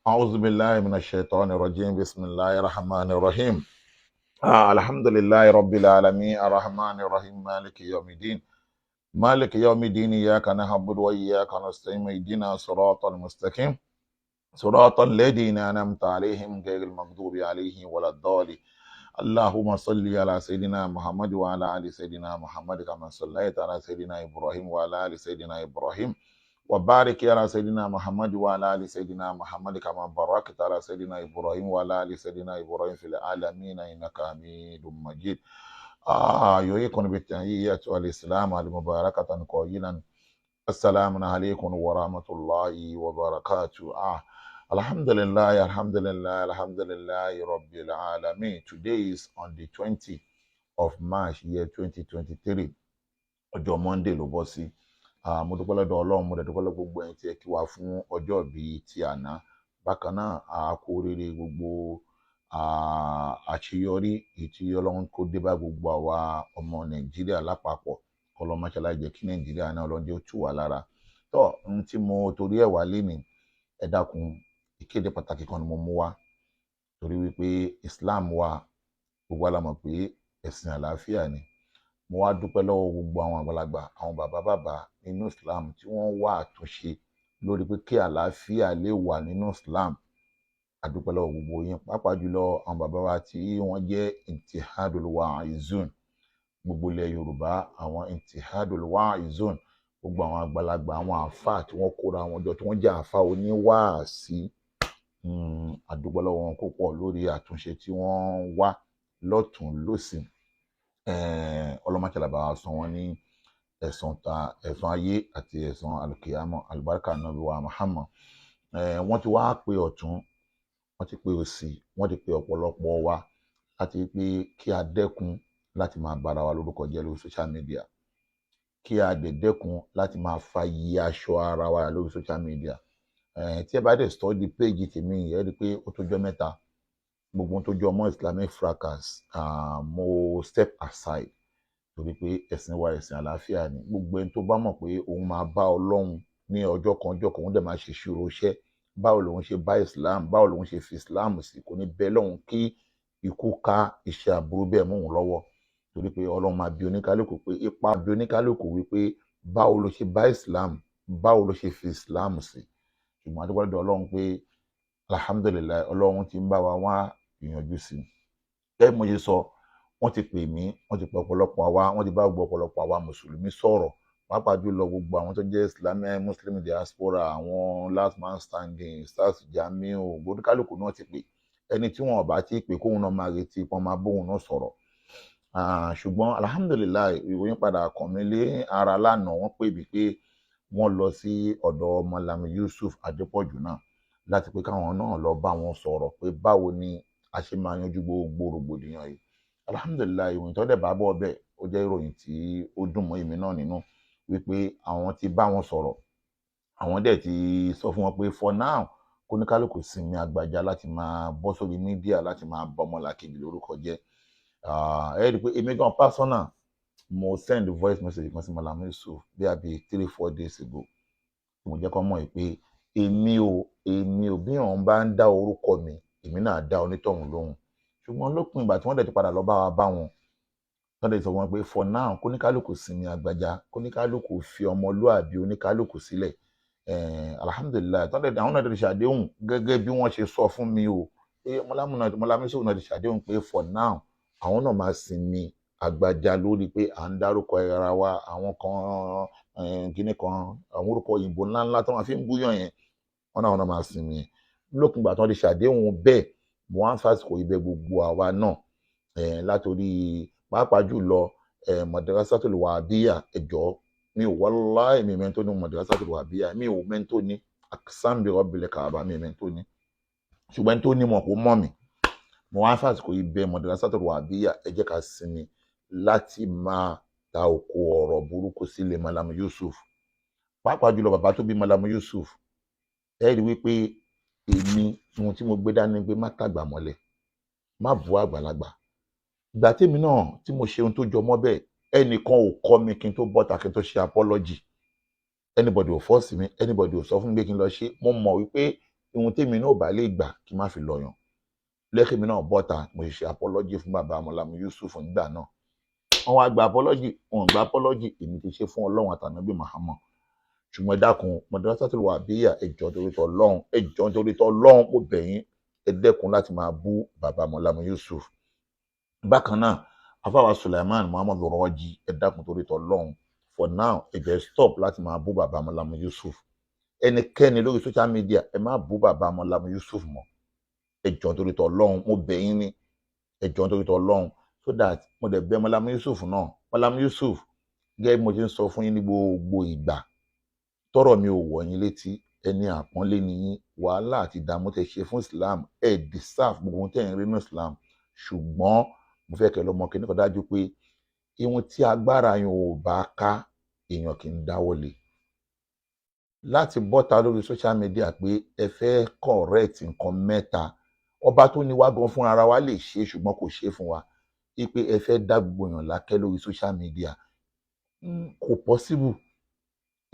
أعوذ بالله من الشيطان الرجيم بسم الله الرحمن الرحيم الحمد لله رب العالمين الرحمن الرحيم مالك يوم الدين إياك نعبد وإياك نستعين اهدنا صراط المستقيم صراط الذين أنعمت عليهم غير المغضوب عليهم ولا الضالين اللهم صل على سيدنا محمد وعلى آل سيدنا محمد كما صليت على سيدنا إبراهيم وعلى آل سيدنا إبراهيم وبارك على سيدنا محمد وعلى آل سيدنا محمد كما باركت على سيدنا إبراهيم وعلى آل سيدنا إبراهيم في العالمين إنك حميد مجيد. يحييكم بالتحية والإسلام المباركة قائلا السلام عليكم ورحمة الله وبركاته. الحمد لله رب العالمين. Today is on the 20th of March year 2023. Ọjọ́ Monday ló bọ́ sí. Mo dúpẹ́ lọ́dọ̀ Ọlọ́run, mo dẹ̀ dúpẹ́ lọ́dọ̀ gbogbo ẹ̀yin tí ẹ kí wa fún ọjọ́ ìbí ti àná. Bákan náà a kú oríire gbogbo àṣeyọrí èyí tí Ọlọ́run kó dé bá gbogbo àwa ọmọ Nàìjíríà lápapọ̀. Ọlọ́run má ṣe láì jẹ́ kí Nàìjíríà náà Ọlọ́run jẹ́ ó tù wá lára. Ohun tí mo torí ẹ̀ wá lénìí, ẹ dákun, ìkéde pàtàkì kan ni mo mú wá. Torí wípé Islam wa gbogbo wa la mọ̀ pé ẹ̀sìn àlàáfíà ni. Mo wá dúpẹ́ lọ́wọ́ gbogbo àwọn àgbàlagbà, àwọn bàbá nínú Islam tí wọ́n wá àtúnṣe lórí pé kí àlàáfíà lè wà nínú Islam. A dúpẹ́ lọ́wọ́ gbogbo yín, pàápàá jùlọ àwọn bàbá wa tí wọ́n jẹ́ intihadul wa'izun, gbogbo ilẹ̀ Yorùbá, àwọn intihadul wa'izun, gbogbo àwọn àgbàlagbà, àwọn àáfàá tí wọ́n kóra wọn jọ tí wọ́n jẹ́ àáfàá oníwàásí. A dúpẹ́ lọ́wọ́ wọn púpọ̀ lórí àtúnṣe tí wọ́n wá lọ́tùn lósì. Ọlọ́mọkẹ́lá bá wa san wọ́n ní ẹ̀san ayé àti ẹ̀san alùkìyámọ̀, àlùbáríkà Ànábì wa Muhammad. Wọ́n ti wá pe ọ̀tún, wọ́n ti pe òsì, wọ́n ti pe ọ̀pọ̀lọpọ̀ wa láti pé kí a dẹ́kun láti máa bára wa lórúkọ jẹ́ lórí social media, kí a dẹ́kun láti máa fa yí aṣọ ara wa lórí social media. Tí ẹ bá dẹ̀ study page tèmi ẹ rí i pé ó tó jọ́ mẹ́ta gbogbo tó jọ mọ́ Islamic fracas, mo step aside torí pé ẹ̀sìn wa ẹ̀sìn àlàáfíà ni. Gbogbo ẹni tó bá mọ̀ pé òun máa bá Ọlọ́run ní ọjọ́ kan òun dẹ̀ máa ṣe ìṣirò iṣẹ́, báwo lòun ṣe bá Islam, báwo lòun ṣe fi Islam sí, kò ní bẹ́ẹ̀ lọ́hùn kí ikú ká iṣẹ́ aburú bẹ́ẹ̀ mú òun lọ́wọ́. Torí pé Ọlọ́run máa bi oníkálùkù pé ipa bi oníkálùkù wípé báwo ló ṣe bá Islam, báwo ló ṣe fi Islam sí. Ṣùgbọ́n a dúpẹ́ lọ́dọ̀ Ọlọ́run pé alhamdulilayi Ọlọ́run ti ń bá wa wá ìyànjú sí. Bẹ́ẹ̀ mo ṣe sọ, wọ́n ti pè mí, wọ́n ti pè ọ̀pọ̀lọpọ̀ àwa, wọ́n ti bá gbogbo ọ̀pọ̀lọpọ̀ àwa mùsùlùmí sọ̀rọ̀, pàápàá jùlọ gbogbo àwọn tó jẹ́ Islamic Muslim diaspora, àwọn last man standing, stars Jamiu, oníkálùkù náà ti pè. Ẹni tí wọn ò bá ti pè kóhun náà máa retí pọ́n máa bóhun náà sọ̀rọ̀. Ṣùgbọ́n alhamdulilayi ìròyìn padà kàn mí lé ara lánàá, wọ́n pè mí pé wọ́n lọ sí ọ̀dọ̀ Malam Yusuf Adépọ̀jù náà láti pé káwọn náà lọ bá wọn sọ̀rọ̀ pé báwo ni a ṣe máa yanjú gbogbo rògbòdìyàn yìí. Alhamdulilayi ìròyìn tó dẹ̀ bá bọ̀ bẹ́ẹ̀ ó jẹ́ ìròyìn tí ó dùn mọ́ èmi náà nínú, wípé àwọn ti bá wọn sọ̀rọ̀, àwọn dẹ̀ ti sọ fún wọn pé for now kóníkálùkù sinmi àgbàjá láti máa bọ́ sórí mídíà láti máa bọ́ ọmọlàkejì lórúkọ jẹ́. Ẹ rí i pé èmi gan personal mo send voice message kan sí Malam Yusuf bí i 3-4 days ago. Mo jẹ́ kó mọ̀ pé èmi ò bí òun bá ń dá orúkọ mi, èmi náà dá onítọ̀hún lóhùn. Ṣùgbọ́n lópin ìgbà tí wọ́n dẹ̀ ti padà lọ bá wa bá wọn, wọ́n dẹ̀ sọ wọn pé for now kóníkálùkù sinmi àgbàjá, kóníkálùkù fi ọmọlúàbí oníkálùkù sílẹ̀. Alhamdulilayi àwọn náà ti ṣàdéhùn gẹ́gẹ́ bí wọ́n ṣe sọ fún mi o, pé Malam Yusuf náà ti ṣàdéhùn pé for now àwọn náà máa sinmi àgbàjá lórí pé à ń dárúkọ ara wa, àwọn kan kíní kan, àwọn orúkọ òyìnbó ńláńlá tó máa fi ń búyàn yẹn, wọn náà máa sinmi yẹn. Lópin ìgbà tí wọ́n ti ṣàdéhùn bẹ́ẹ̀, mo wá ń fásitì ibẹ̀ gbogbo àwa náà látòrí pàápàá jùlọ Madrasatul Wahabiyya. Ẹjọ́ mi ò wallahi mi mẹ́ntó ní Madrasatul Wahabiyya, mi ò mẹ́ntó ní aksambi rabbil kaaba, mi mẹ́ntó ní, ṣùgbọ́n tó ní mọ̀ kó mọ̀ mi. Mo wá ń fásitì ibẹ̀ Madrasatul Wahabiyya, ẹ jẹ́ ká sinmi láti máa ta òkò ọ̀rọ̀ burúkú sílẹ̀ Malam Yusuf, pàápàá jùlọ bàbá tó bí Malam Yusuf. Ẹ rí wípé èmi ohun tí mo gbé dání pé má tàgbà mọ́lẹ̀, má bu àgbàlagbà. Ìgbà tèmi náà tí mo ṣe ohun tó jọ mọ́ bẹ́ẹ̀, ẹnìkan ò kọ́ mi kí n tó bọ́ta kí n tó ṣe apology, anybody ò force mi, anybody ò sọ fún mi pé kí n lọ ṣe. Mo mọ̀ wípé ohun tèmi náà ò bá lè gbà kí n má fi lọ̀yàn lẹ́kìnmí náà bọ́ta mo ṣe apology fún bàbá Mọ́lámù Yusuf nígbà náà wọ́n wá gba apology wọn gba apology èmi ti ṣe fún Ọlọ́run àtànábì Muhammad ṣùgbọ́n ẹ dákun Madrasatul Wahabiyya ẹjọ́ torí t'Ọlọ́run ẹjọ́ torí t'Ọlọ́run mo bẹ̀ yín ẹ dẹ́kun láti máa bú bàbá Mọ́lámù Yusuf bákan náà afáwa Sulaiman Muhammad Raji ẹ dákun torí t'Ọlọ́run for now ẹ jẹ́ stop láti máa bú bàbá Mọ́lámù Yusuf ẹnikẹ́ni lórí social media ẹ má bú bàbá Mọ́lámù Yusuf mọ́ ẹjọ́ torí t'Ọlọ́run mo bẹ̀ yín ní ẹjọ́ torí t'Ọlọ́run so that mo dẹ̀ bẹ̀ Mọ́lámù Yusuf náà Mọ́lámù Yusuf gẹ́gẹ́ bí mo ṣe ń sọ fún yín ní gbogbo ìgbà tọ́rọ̀ mi ò wọ̀ yín létí ẹni àpọ́nlé ni yín wàhálà àti ìdààmú tẹ́ ṣe fún Islam ẹ deserve gbogbo ohun tẹ́ ń rí nínú Islam ṣùgbọ́n mo fẹ́ kẹ́ lọ́mọ kí ní kan dájú pé ihun tí agbára yín ò bá ká èèyàn kì í dáwọ́lé láti bọ́ta lórí social media pé ẹ fẹ́ correct nǹkan mẹ́ta ọba tó ní wá gan fúnra ara wa lè ṣe ṣùgbọ́n kò ṣe fún wa pé ẹ fẹ́ dá gbogbo èèyàn lákẹ́ lórí social media kò possible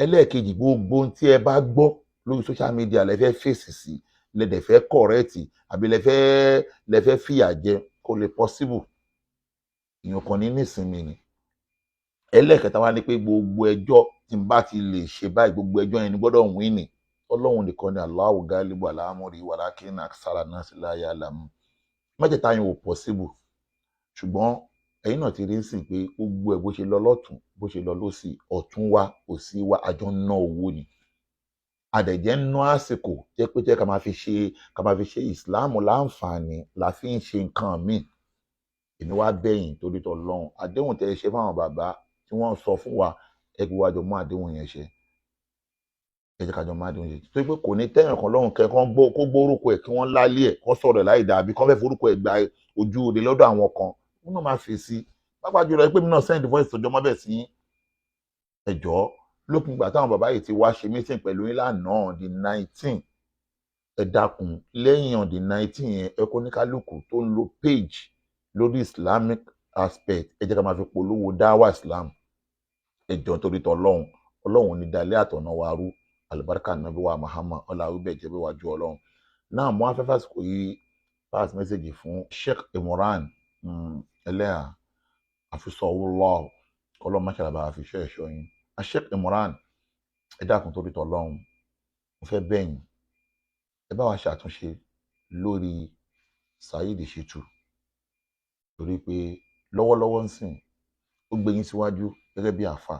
ẹlẹ́ẹ̀kejì gbogbo ohun tí ẹ bá gbọ́ lórí social media lẹ fẹ́ fèsì sí lẹ́dẹ̀ fẹ́ correct àbí lẹ fẹ́ fìyà jẹ kò lè possible èèyàn kan ní nísìnyí ni ẹlẹ́ẹ̀kẹta wá ní pé gbogbo ẹjọ́ tí n bá ti lè ṣe báyìí gbogbo ẹjọ́ yẹn ni gbọ́dọ̀ win ni Ọlọ́run nìkan ni Allahu galibu ala amri walakinna aksara nasi la ya'lamun mẹ́tẹ̀ẹ̀ta yẹn ò possible ṣùgbọ́n ẹ̀yin náà ti rí sí pé gbogbo ẹ̀ bó ṣe lọ lọ́tún bó ṣe lọ lọ́sì ọ̀tún wa òsì wa àjọ ń ná owó ni àdẹ̀jẹ́ ń ná àsìkò jẹ́ pé jẹ́ ká máa fi ṣe ìsìláàmù láǹfààní la fi ń ṣe nǹkan míì èmi wá bẹ̀yìn torí t'Ọlọ́run àdéhùn tẹ́ ẹ ṣe fáwọn bàbá tí wọ́n sọ fún wa ẹ gbé wájọ mú àdéhùn yẹn ṣe ẹ jẹ́ ká jọ mú àdéhùn yẹn ṣe tó pé kò ní tẹ́yàn kan lọ́rùn kẹ́kọ́ kó gbórúkọ ẹ̀ kí wọ́n lálé ẹ̀ kó sọ̀rọ̀ ẹ̀ láì dàbí kó fẹ́ forúkọ ẹ̀ gba ojú òde lọ́dọ̀ àwọn kan wọn náà máa fèsì pápá jùlọ pé mi náà send voice tọjọ́ mọ́ bẹ̀ sí ẹjọ́ lópin ìgbà táwọn bàbá yìí ti wá ṣe meeting pẹ̀lú yín lánàá on the 19 ẹ dákun lẹ́yìn on the 19 yẹn ẹ kó ní kálukú tó ń lo page lórí Islamic aspect ẹ jẹ́ ká máa fi polówó dáwà Islam ẹjọ́ torí t'Ọlọ́run Ọlọ́run ní dalẹ́ àtọ̀nà wa rú alibarika nàbí wa Muhammad ọlọ́run bẹ̀ jẹ́ bí wájú Ọlọ́run náà mo á fẹ́ fásitì yìí pass message fún Sheikh Imuran Eleha àfisọ̀wọ́lọ́ ọlọ́run máṣe àbá àfiṣẹ́ ẹ̀ṣọ́ yín Sheikh Imuran ẹ dákun torí t'Ọlọ́run mo fẹ́ bẹ̀yìn ẹ bá wa ṣàtúnṣe lórí Saheed Shittu torí pé lọ́wọ́lọ́wọ́ ń sìn ó gbé yín síwájú gẹ́gẹ́ bí àfà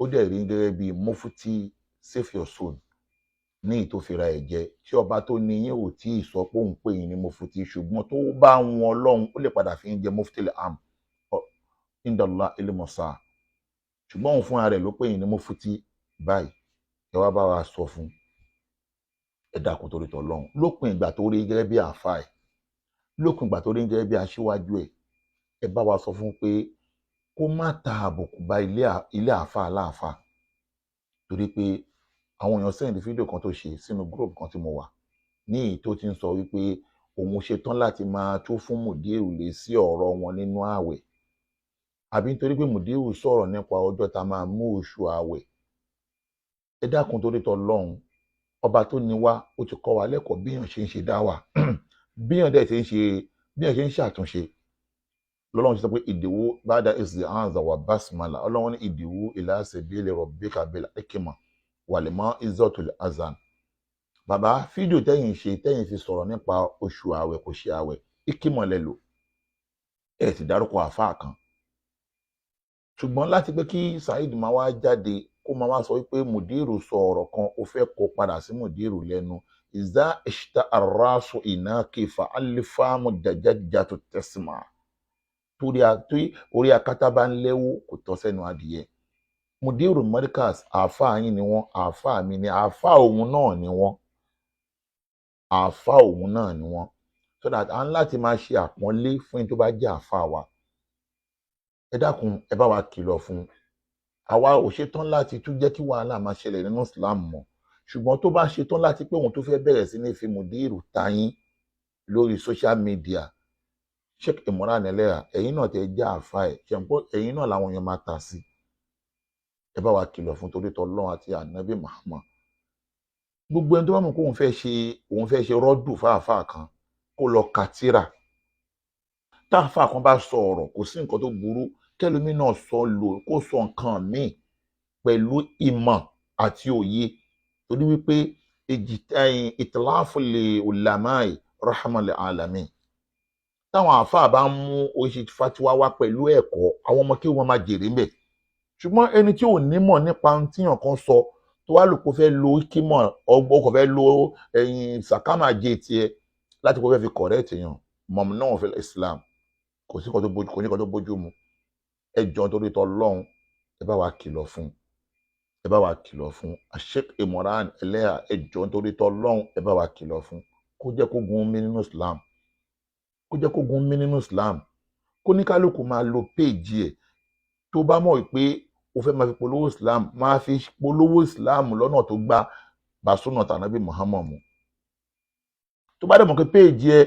ó dẹ̀ rí gẹ́gẹ́ bí mufti save your soul ní ìtòfìrà ẹ̀jẹ̀ tí ọba tó ní yín ò tí ì sọ pé òun pè yín ní mufti ṣùgbọ́n tó bá wọn Ọlọ́run ó lè padà fi ń jẹ mufti am indala ilimosa ṣùgbọ́n òun fúnra rẹ̀ ló pè yín ní mufti báyìí ẹ wá bá wa sọ fún ẹ dákun torí t'Ọlọ́run lópin ìgbà tó rí gẹ́gẹ́ bí àfà ẹ̀ lópin ìgbà tó rí gẹ́gẹ́ bí aṣíwájú ẹ̀ ẹ bá wa sọ fún pé kó má ta àbùkù bá ilé àfà aláàfà torí pé àwọn èèyàn sẹ́yìn fídíò kan tó ṣe sínú group kan tí mo wà ní èyí tó ti ń sọ wípé òun ṣetán láti máa tó fún mùdíèrù lé sí ọ̀rọ̀ wọn nínú ààwẹ̀ àbí nítorí pé mùdíèrù sọ̀rọ̀ nípa ọjọ́ tá máa mú oṣù ààwẹ̀ ẹ dákun torí t'Ọlọ́run ọba tó ní wá ó ti kọ́ wa lẹ́kọ̀ọ́ bí èèyàn ṣe ń ṣe dáwà bí èèyàn dẹ̀ ṣe ń ṣàtúnṣe lọ́lọ́run ṣe sọ pé ìdìwó ba'da isti'aza wa basmala Ọlọ́run ní ìdìwó ila sabili rabbika bil hikma wal mau'izatil hasan bàbá fídíò tẹ́yìn fi sọ̀rọ̀ nípa oṣù ààwẹ̀ kò ṣe ààwẹ̀ ìkímọ̀ lẹ lò ẹ ti dárúkọ àfáà kan ṣùgbọ́n láti pé kí Saheed máa wá jáde kó máa wá sọ wípé mùdírù sọ ọ̀rọ̀ kan ó fẹ́ kó padà sí mùdírù lẹ́nu ìzá ìṣtà àrásù ìnáàkì fa alifamu dajajatu tẹsímà torí orí akátá bá ń léwó kò tọ́ sẹ́nu adìyẹ mùdírù Markaz àáfàá yín ni wọ́n àáfàá mi ni àáfàá òun náà ni wọ́n àáfàá òun náà ni wọ́n so that à ń láti máa ṣe àpọ́nlé fún ẹni tó bá jẹ́ àáfàá wa ẹ dákun ẹ bá wa kìlọ̀ fún àwa ò ṣetán láti tún jẹ́ kí wàhálà máa ṣẹlẹ̀ nínú Islam mọ́ ṣùgbọ́n tó bá ṣetán láti pé òun tó fẹ́ bẹ̀rẹ̀ sí ní fi mùdírù tayín lórí social media Sheikh Imuran Eleha ẹ̀yin náà tẹ́ jẹ́ àáfàá ẹ̀ ṣẹ̀ǹpọ̀ ẹ̀yin náà làwọn èèyàn máa tà sí ẹ bá wa kìlọ̀ fún torí t'Ọlọ́run àti ànábì Muhammad gbogbo ẹni tó bá mọ̀ kó òun fẹ́ ṣe rọ́dù fáàfáà kan kó lọ ka tírà. Táàfáà kan bá sọ ọ̀rọ̀ kò sí nǹkan tó burú kẹ́lòmíì náà kó sọ nǹkan míì pẹ̀lú ìmọ̀ àti òye, torí wípé ìtìláfùlì ulama'i rahmal alamin. Táwọn àáfàá bá ń mú oríṣi fatiwa wá pẹ̀lú ẹ̀kọ́, àwọn ọmọ kí wọ́n máa jèrè ń bẹ̀. Ṣùgbọ́n ẹni tí ò nímọ̀ nípa ohun tíyàn kan sọ tó wá lò kó fẹ́ lo kímọ̀ ọgbọ́n, kò fẹ́ lo sàkámàjẹ tiẹ̀ láti kó fẹ́ fi correct èèyàn, mamnu'un fil Islam, kò ní nǹkan tó bójú mu. Ẹ jọ̀ọ́ torí t'Ọlọ́run ẹ bá wa kìlọ̀ fún Sheikh Imuran Eleha, ẹ jọ̀ọ́ torí t'Ọlọ́run ẹ bá wa kìlọ̀ fún kó jẹ́ kó gun mí nínú Islam, kó ní kálukú máa lo péèjì ẹ̀. Tó bá mọ̀ pé o fẹ́ máa fi polówó Islam, máa fi polówó Islam lọ́nà tó gbá bàṣúnà tànàbí Muhammad mu. Tó bá dẹ̀ mọ̀ pé péèjì ẹ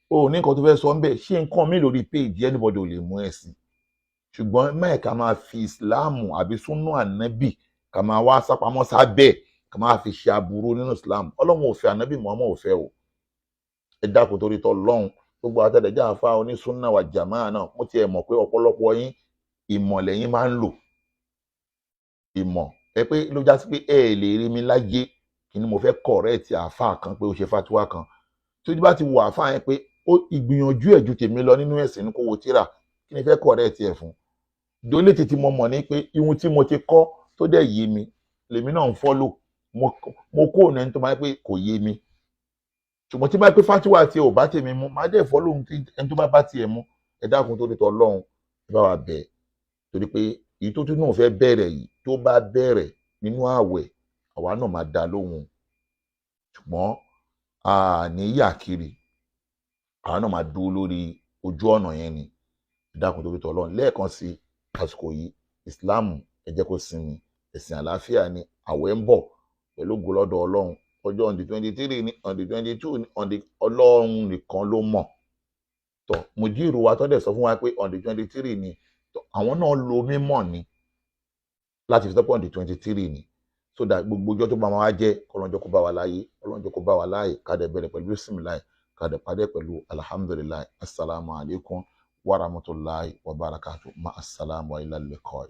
o ní nǹkan tó fẹ́ sọ ń bẹ̀, ṣé nǹkan mi lórí péèjì anybody ò lè mú ẹ sí. Ṣùgbọ́n máì ká máa fi Islam àbí súnà ànábì ká máa wá sápamọ́ sábẹ́ ká máa fi ṣe aburú nínú Islam. Ọlọ́run ò fẹ́, ànábì Muhammad ò fẹ́ o. Ẹ dákun torí t'Ọlọ́run, gbogbo àtẹ̀lẹ́jà àfa onísúnà wà jàmáà náà, mo tiẹ̀ mọ̀ pé ọ̀pọ̀lọpọ̀ yín ìmọ̀ lẹ́yìn máa ń lò. Ìmọ̀ ẹ pé ló já sí pé ẹ lè rí mi láyé kí ni mo fẹ́ correct àfa kan pé ó ṣe fatiwa kan. Tí ó bá ti wo àfa yẹn pé ìgbìyànjú ẹ̀ ju tèmi lọ nínú ẹ̀sìn ní kó wo tírà, kí ni fẹ́ correct ẹ̀ fún. Dólé títí mo mọ̀ ní pé ihun tí mo ti kọ́ tó dẹ̀ yé mi lèmi náà ń follow. Mo kó òun ẹni tó máa ń pé kò yé mi. Ṣùgbọ́n tí bá pé fatiwa tí ò bá tèmi mu, máa dẹ̀ follow ẹni tó bá tiẹ̀ mu. Ẹ dákun torí t'Ọlọ́run ẹ bá wa bẹ̀, torí pé èyí tó tún náà fẹ́ bẹ̀rẹ̀ yìí tó bá bẹ̀rẹ̀ nínú ààwẹ̀ àwa náà máa dá lóhùn. Ṣùgbọ́n a ní yà kiri, àwa náà máa dúró lórí ojú ọ̀nà yẹn ni. Ẹ dákun torí t'Ọlọ́run, lẹ́ẹ̀kan sí àsìkò yìí Islam ẹ jẹ́ kó sinmi, ẹ̀sìn àlàáfíà ni. Àwẹ̀ ń bọ̀ pẹ̀lú ògo lọ́dọ̀ Ọlọ́run, ọjọ́ on the 23 ní on the 22 ní Ọlọ́run nìkan ló mọ̀. Tọ́ mùdírù wa tó dẹ̀ sọ fún wa pé on the 23 ni, àwọn náà lo mímọ̀ ni láti fi sọ pé on the 23 ni, so that gbogbo ọjọ́ tó bá máa wá jẹ́ kọ́lọ́njọ́ kó bá wa láyé, kọ́lọ́njọ́ kó bá wa láyé, ká dẹ̀ bẹ̀rẹ̀ pẹ̀lú bismillah, ká dẹ̀ padà pẹ̀lú alhamdulillah. Assalamu alaikum wa rahmatullahi wa barakatuh. Ma assalamu wa ilal liqa.